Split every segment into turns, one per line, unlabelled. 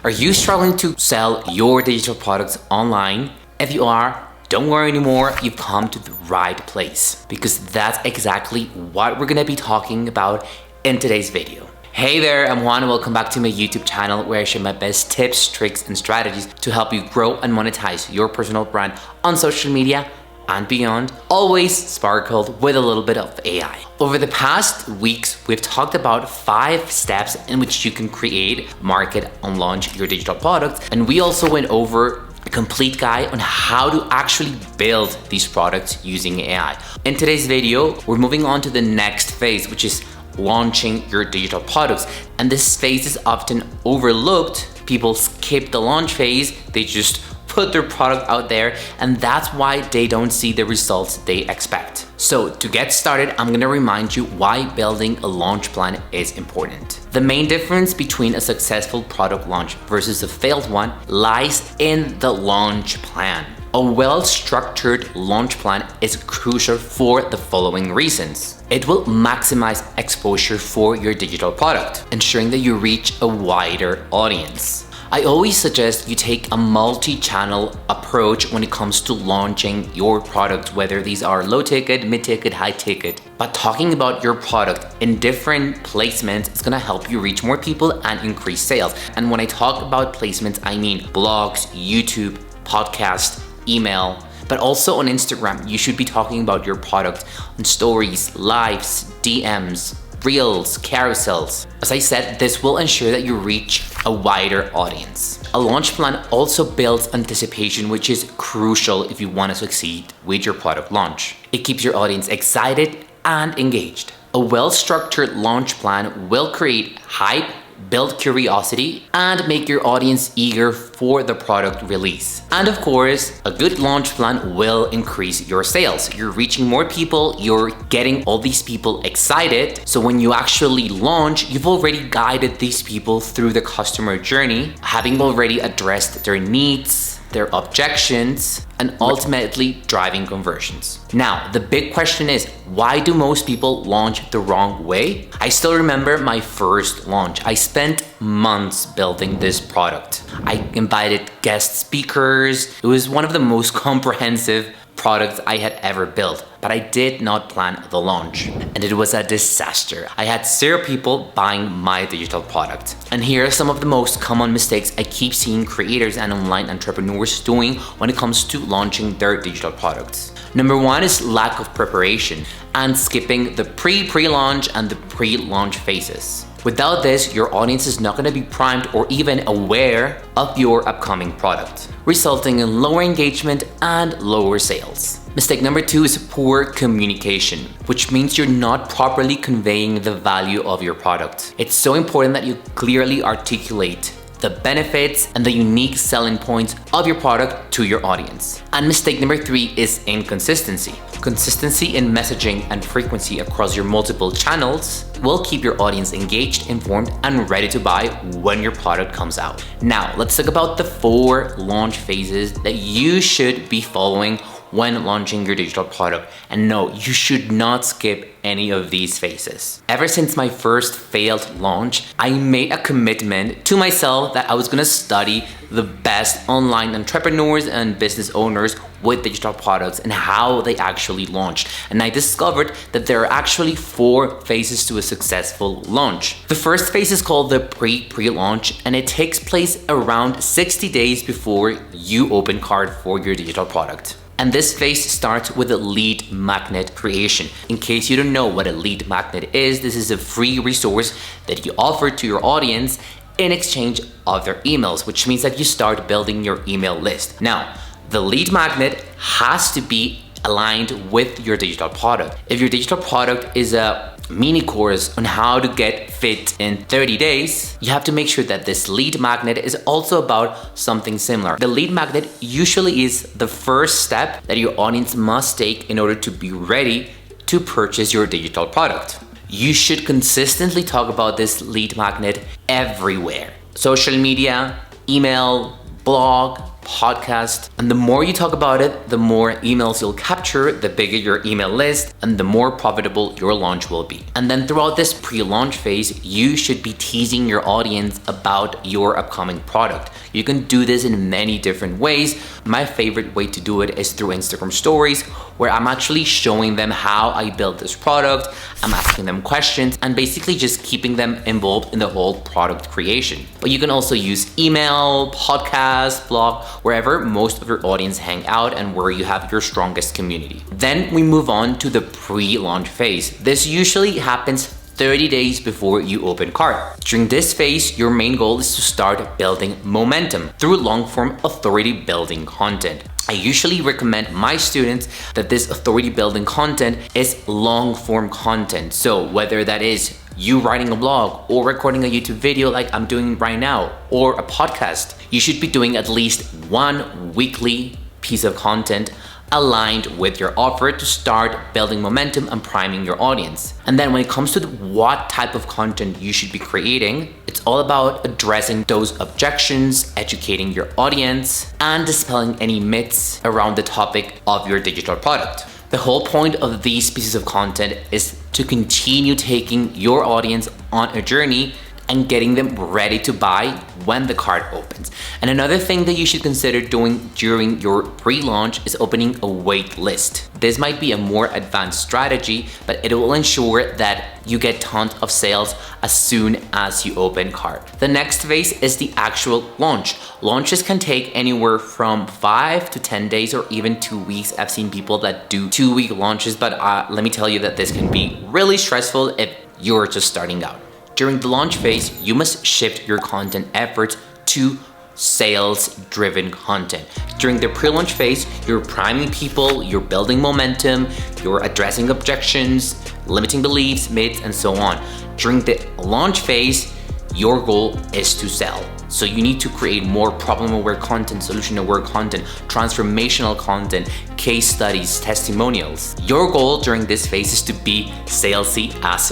Are you struggling to sell your digital products online? If you are, don't worry anymore, you've come to the right place because that's exactly what we're gonna be talking about in today's video. Hey there, I'm Juan and welcome back to my YouTube channel where I share my best tips, tricks, and strategies to help you grow and monetize your personal brand on social media and beyond, always sparkled with a little bit of AI. Over the past weeks, we've talked about 5 steps in which you can create, market, and launch your digital products. And we also went over a complete guide on how to actually build these products using AI. In today's video, we're moving on to the next phase, which is launching your digital products. And this phase is often overlooked. People skip the launch phase, they just put their product out there, and that's why they don't see the results they expect. So to get started, I'm gonna remind you why building a launch plan is important. The main difference between a successful product launch versus a failed one lies in the launch plan. A well-structured launch plan is crucial for the following reasons. It will maximize exposure for your digital product, ensuring that you reach a wider audience. I always suggest you take a multi-channel approach when it comes to launching your product, whether these are low ticket, mid ticket, high ticket. But talking about your product in different placements is gonna help you reach more people and increase sales. And when I talk about placements, I mean blogs, YouTube, podcast, email, but also on Instagram. You should be talking about your product on stories, lives, DMs, reels, carousels. As I said, this will ensure that you reach a wider audience. A launch plan also builds anticipation, which is crucial if you want to succeed with your product launch. It keeps your audience excited and engaged. A well-structured launch plan will create hype, build curiosity, and make your audience eager for the product release. And of course, a good launch plan will increase your sales. You're reaching more people, you're getting all these people excited. So when you actually launch, you've already guided these people through the customer journey, having already addressed their needs, their objections, and ultimately driving conversions. Now, the big question is, why do most people launch the wrong way? I still remember my first launch. I spent months building this product. I invited guest speakers. It was one of the most comprehensive products I had ever built, but I did not plan the launch, and it was a disaster. I had 0 people buying my digital product. And here are some of the most common mistakes I keep seeing creators and online entrepreneurs doing when it comes to launching their digital products. Number 1 is lack of preparation and skipping the pre-launch and the pre-launch phases. Without this, your audience is not going to be primed or even aware of your upcoming product, resulting in lower engagement and lower sales. Mistake number 2 is poor communication, which means you're not properly conveying the value of your product. It's so important that you clearly articulate the benefits and the unique selling points of your product to your audience. And mistake number 3 is inconsistency. Consistency in messaging and frequency across your multiple channels will keep your audience engaged, informed, and ready to buy when your product comes out. Now, let's talk about the 4 launch phases that you should be following when launching your digital product. And no, you should not skip any of these phases. Ever since my first failed launch, I made a commitment to myself that I was gonna study the best online entrepreneurs and business owners with digital products and how they actually launched. And I discovered that there are actually 4 phases to a successful launch. The first phase is called the pre-launch, and it takes place around 60 days before you open cart for your digital product. And this phase starts with a lead magnet creation. In case you don't know what a lead magnet is, this is a free resource that you offer to your audience in exchange of their emails, which means that you start building your email list. Now, the lead magnet has to be aligned with your digital product. If your digital product is a mini course on how to get fit in 30 days, you have to make sure that this lead magnet is also about something similar. The lead magnet usually is the first step that your audience must take in order to be ready to purchase your digital product. You should consistently talk about this lead magnet everywhere. Social media, email, blog, podcast. And the more you talk about it, the more emails you'll capture, the bigger your email list, and the more profitable your launch will be. And then throughout this pre-launch phase, you should be teasing your audience about your upcoming product. You can do this in many different ways. My favorite way to do it is through Instagram stories, where I'm actually showing them how I built this product. I'm asking them questions and basically just keeping them involved in the whole product creation. But you can also use email, podcast, blog, wherever most of your audience hang out and where you have your strongest community. Then we move on to the pre-launch phase. This usually happens 30 days before you open cart. During this phase, your main goal is to start building momentum through long-form authority building content. I usually recommend my students that this authority building content is long-form content. So whether that is you writing a blog or recording a YouTube video like I'm doing right now, or a podcast, you should be doing at least one weekly piece of content aligned with your offer to start building momentum and priming your audience. And then when it comes to what type of content you should be creating, it's all about addressing those objections, educating your audience, and dispelling any myths around the topic of your digital product. The whole point of these pieces of content is to continue taking your audience on a journey and getting them ready to buy when the cart opens. And another thing that you should consider doing during your pre-launch is opening a wait list. This might be a more advanced strategy, but it will ensure that you get tons of sales as soon as you open cart. The next phase is the actual launch. Launches can take anywhere from 5 to 10 days or even 2 weeks. I've seen people that do 2-week launches, but let me tell you that this can be really stressful if you're just starting out. During the launch phase, you must shift your content efforts to sales-driven content. During the pre-launch phase, you're priming people, you're building momentum, you're addressing objections, limiting beliefs, myths, and so on. During the launch phase, your goal is to sell. So you need to create more problem-aware content, solution-aware content, transformational content, case studies, testimonials. Your goal during this phase is to be salesy as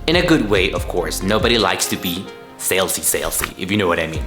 in a good way, of course. Nobody likes to be salesy, if you know what I mean.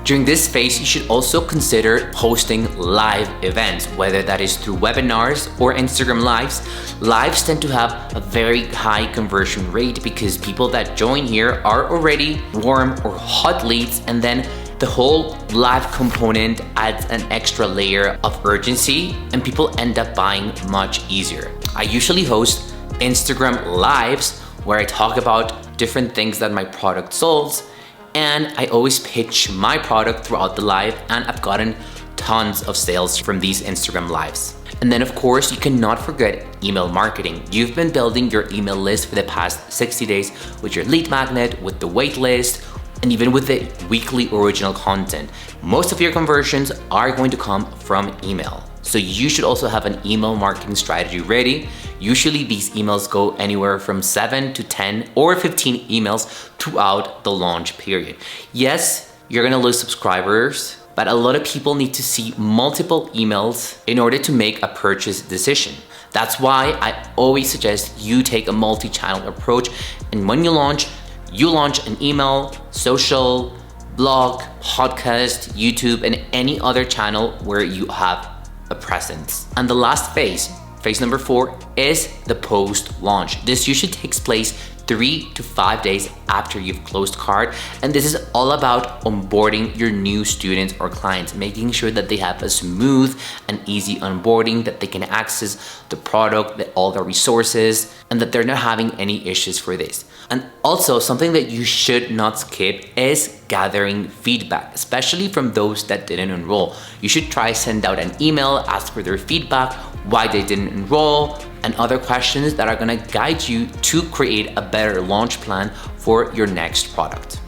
During this phase, you should also consider hosting live events, whether that is through webinars or Instagram lives. Lives tend to have a very high conversion rate because people that join here are already warm or hot leads, and then the whole live component adds an extra layer of urgency and people end up buying much easier. I usually host Instagram lives where I talk about different things that my product solves, and I always pitch my product throughout the live, and I've gotten tons of sales from these Instagram lives. And then of course, you cannot forget email marketing. You've been building your email list for the past 60 days with your lead magnet, with the wait list, and even with the weekly original content. Most of your conversions are going to come from email. So you should also have an email marketing strategy ready. Usually these emails go anywhere from 7 to 10 or 15 emails throughout the launch period. Yes, you're gonna lose subscribers, but a lot of people need to see multiple emails in order to make a purchase decision. That's why I always suggest you take a multi-channel approach, and when you launch an email, social, blog, podcast, YouTube, and any other channel where you have a presence. And the last phase number 4, is the post-launch. This usually takes place 3 to 5 days after you've closed cart, and this is all about onboarding your new students or clients, making sure that they have a smooth and easy onboarding, that they can access the product, all the resources, and that they're not having any issues for this. And also, something that you should not skip is gathering feedback, especially from those that didn't enroll. You should try send out an email, ask for their feedback, why they didn't enroll, and other questions that are gonna guide you to create a better launch plan for your next product.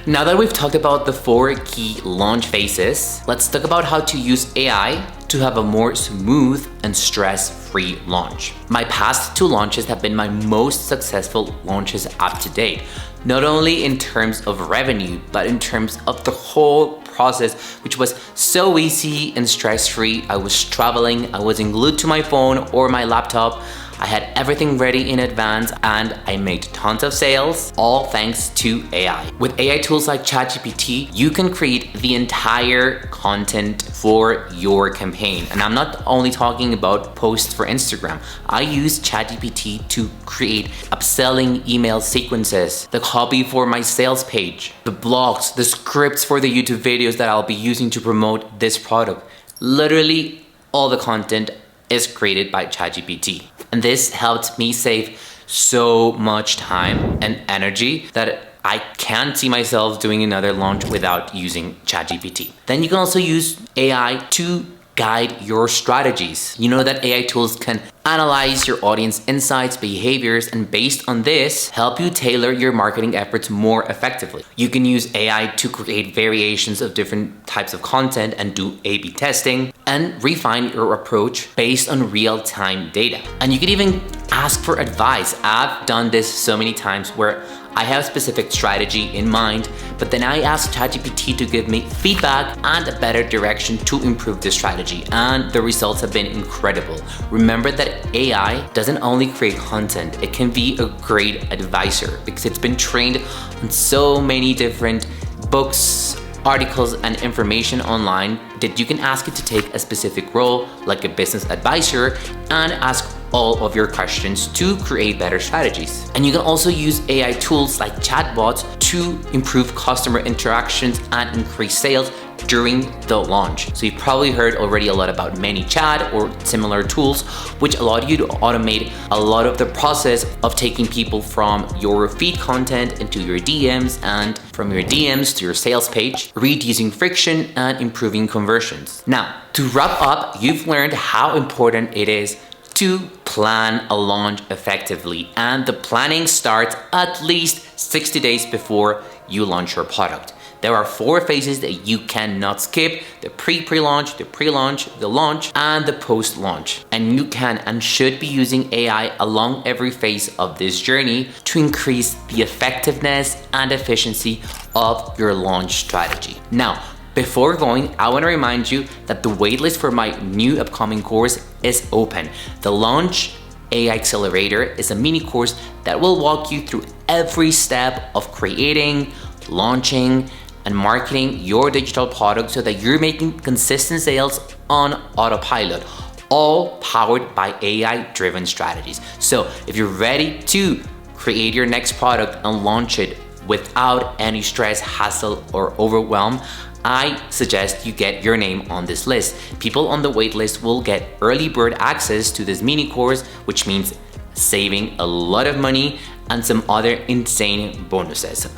Now that we've talked about the 4 key launch phases, let's talk about how to use AI to have a more smooth and stress-free launch. My past 2 launches have been my most successful launches up to date, not only in terms of revenue, but in terms of the whole process, which was so easy and stress-free. I was traveling, I wasn't glued to my phone or my laptop. I had everything ready in advance and I made tons of sales, all thanks to AI. With AI tools like ChatGPT, you can create the entire content for your campaign. And I'm not only talking about posts for Instagram. I use ChatGPT to create upselling email sequences, the copy for my sales page, the blogs, the scripts for the YouTube videos that I'll be using to promote this product. Literally all the content is created by ChatGPT. And this helped me save so much time and energy that I can't see myself doing another launch without using ChatGPT. Then you can also use AI to guide your strategies. You know that AI tools can analyze your audience insights, behaviors, and based on this, help you tailor your marketing efforts more effectively. You can use AI to create variations of different types of content and do A/B testing and refine your approach based on real-time data. And you can even ask for advice. I've done this so many times where I have a specific strategy in mind, but then I ask ChatGPT to give me feedback and a better direction to improve the strategy, and the results have been incredible. Remember that AI doesn't only create content, it can be a great advisor because it's been trained on so many different books, articles, and information online that you can ask it to take a specific role like a business advisor and ask all of your questions to create better strategies. And you can also use AI tools like chatbots to improve customer interactions and increase sales during the launch. So you've probably heard already a lot about ManyChat or similar tools, which allow you to automate a lot of the process of taking people from your feed content into your DMs and from your DMs to your sales page, reducing friction and improving conversions. Now, to wrap up, you've learned how important it is to plan a launch effectively, and the planning starts at least 60 days before you launch your product. There are 4 phases that you cannot skip: the pre-launch, the pre-launch, the launch, and the post-launch. And you can and should be using AI along every phase of this journey to increase the effectiveness and efficiency of your launch strategy. Now, before going, I want to remind you that the waitlist for my new upcoming course is open. The Launch AI Accelerator is a mini course that will walk you through every step of creating, launching, and marketing your digital product so that you're making consistent sales on autopilot, all powered by AI-driven strategies. So if you're ready to create your next product and launch it without any stress, hassle, or overwhelm, I suggest you get your name on this list. People on the wait list will get early bird access to this mini course, which means saving a lot of money and some other insane bonuses.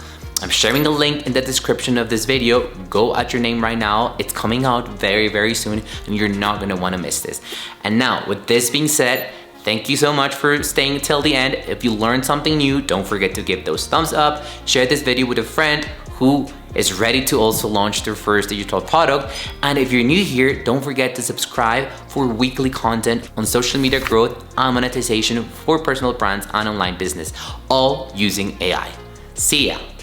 I'm sharing the link in the description of this video. Go at your name right now. It's coming out very, very soon and you're not gonna wanna miss this. And now, with this being said, thank you so much for staying till the end. If you learned something new, don't forget to give those thumbs up, share this video with a friend who is ready to also launch their first digital product. And if you're new here, don't forget to subscribe for weekly content on social media growth and monetization for personal brands and online business, all using AI. See ya.